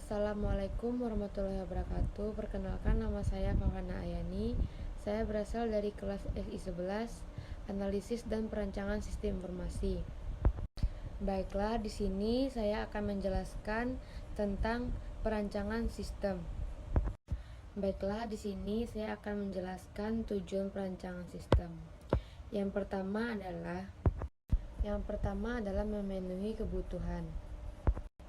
Assalamualaikum warahmatullahi wabarakatuh. Perkenalkan, nama saya Fahana Ayani. Saya berasal dari kelas SI 11, Analisis dan Perancangan Sistem Informasi. Baiklah, di sini saya akan menjelaskan tentang perancangan sistem. Baiklah, di sini saya akan menjelaskan tujuan perancangan sistem. Yang pertama adalah memenuhi kebutuhan.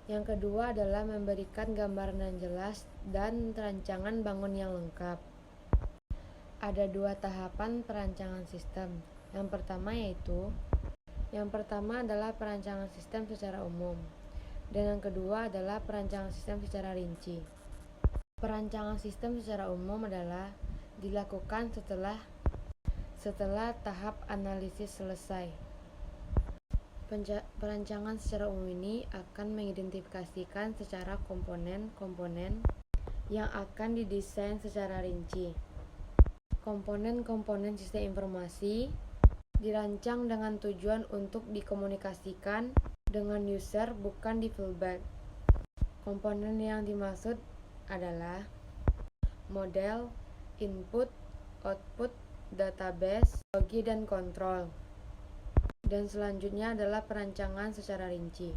Yang kedua adalah memberikan gambaran yang jelas dan rancangan bangun yang lengkap. Ada dua tahapan perancangan sistem. Yang pertama adalah perancangan sistem secara umum, dan yang kedua adalah perancangan sistem secara rinci. Perancangan sistem secara umum adalah dilakukan setelah tahap analisis selesai. Perancangan secara umum ini akan mengidentifikasikan secara komponen-komponen yang akan didesain secara rinci. Komponen-komponen sistem informasi dirancang dengan tujuan untuk dikomunikasikan dengan user, bukan di fallback. Komponen yang dimaksud adalah model, input, output, database, logi, dan kontrol. Dan selanjutnya adalah perancangan secara rinci.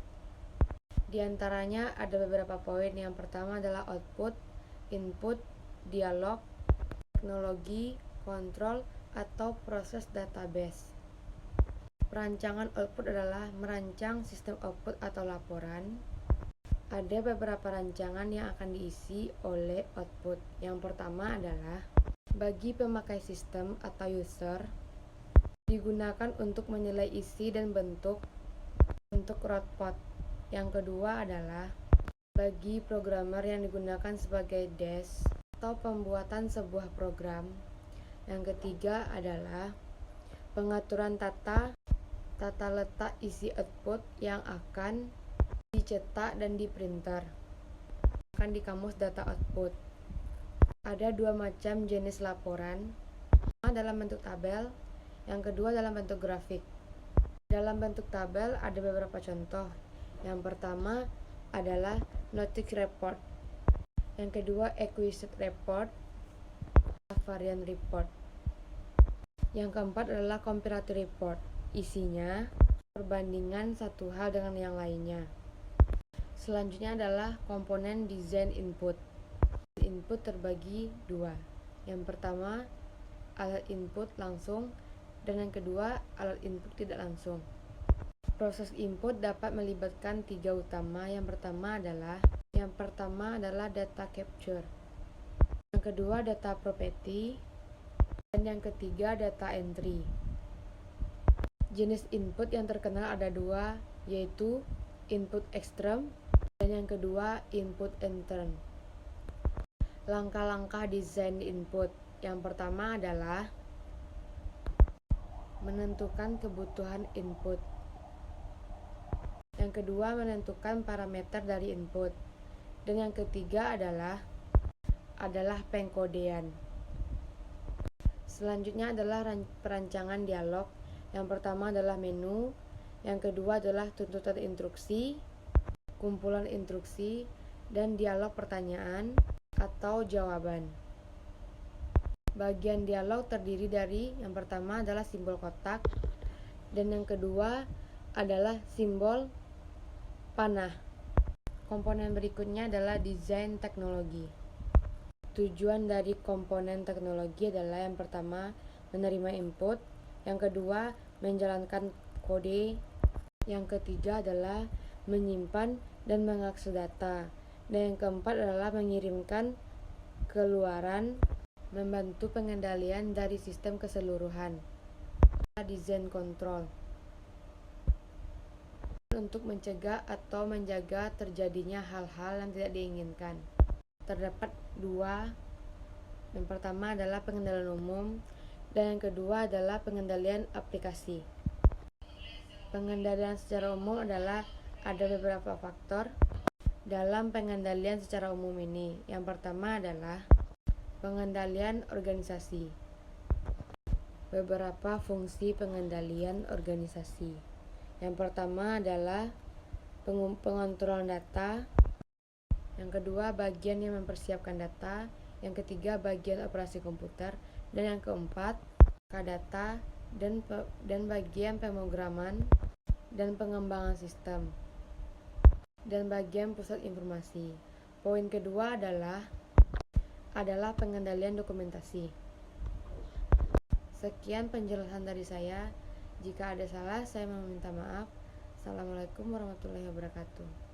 Di antaranya ada beberapa poin. Yang pertama adalah output, input, dialog, teknologi, kontrol, atau proses database. Perancangan output adalah merancang sistem output atau laporan. Ada beberapa rancangan yang akan diisi oleh output. Yang pertama adalah bagi pemakai sistem atau user, digunakan untuk menilai isi dan bentuk output. Yang kedua adalah bagi programmer yang digunakan sebagai desk atau pembuatan sebuah program. Yang ketiga adalah pengaturan tata letak isi output yang akan dicetak dan di printer akan di kamus data output. Ada dua macam jenis laporan, dalam bentuk tabel, yang kedua dalam bentuk grafik. Dalam bentuk tabel ada beberapa contoh. Yang pertama adalah Notice Report. Yang kedua Acquisition Report, Variant Report. Yang keempat adalah Comparative Report. Isinya perbandingan satu hal dengan yang lainnya. Selanjutnya adalah komponen desain input. Input terbagi dua. Yang pertama alat input langsung, dan yang kedua alat input tidak langsung. Proses input dapat melibatkan tiga utama. Yang pertama adalah data capture, yang kedua data property, dan yang ketiga data entry. Jenis input yang terkenal ada dua, yaitu input extern dan yang kedua input intern. Langkah-langkah desain input. Yang pertama adalah menentukan kebutuhan input. Yang kedua menentukan parameter dari input. Dan yang ketiga adalah pengkodean. Selanjutnya adalah perancangan dialog. Yang pertama adalah menu, yang kedua adalah tuntutan instruksi, kumpulan instruksi, dan dialog pertanyaan atau jawaban. Bagian dialog terdiri dari yang pertama adalah simbol kotak, dan yang kedua adalah simbol panah. Komponen berikutnya adalah desain teknologi. Tujuan dari komponen teknologi adalah yang pertama menerima input, yang kedua menjalankan kode, yang ketiga adalah menyimpan dan mengakses data, dan yang keempat adalah mengirimkan keluaran, membantu pengendalian dari sistem keseluruhan. Desain kontrol untuk mencegah atau menjaga terjadinya hal-hal yang tidak diinginkan. Terdapat dua. Yang pertama adalah pengendalian umum, dan yang kedua adalah pengendalian aplikasi. Pengendalian secara umum adalah ada beberapa faktor dalam pengendalian secara umum ini. Yang pertama adalah pengendalian organisasi. Beberapa fungsi pengendalian organisasi. Yang pertama adalah pengontrolan data. Yang kedua, bagian yang mempersiapkan data. Yang ketiga, bagian operasi komputer. Dan yang keempat, data dan bagian pemrograman dan pengembangan sistem dan bagian pusat informasi. Poin kedua adalah pengendalian dokumentasi. Sekian penjelasan dari saya. Jika ada salah, saya meminta maaf. Assalamualaikum warahmatullahi wabarakatuh.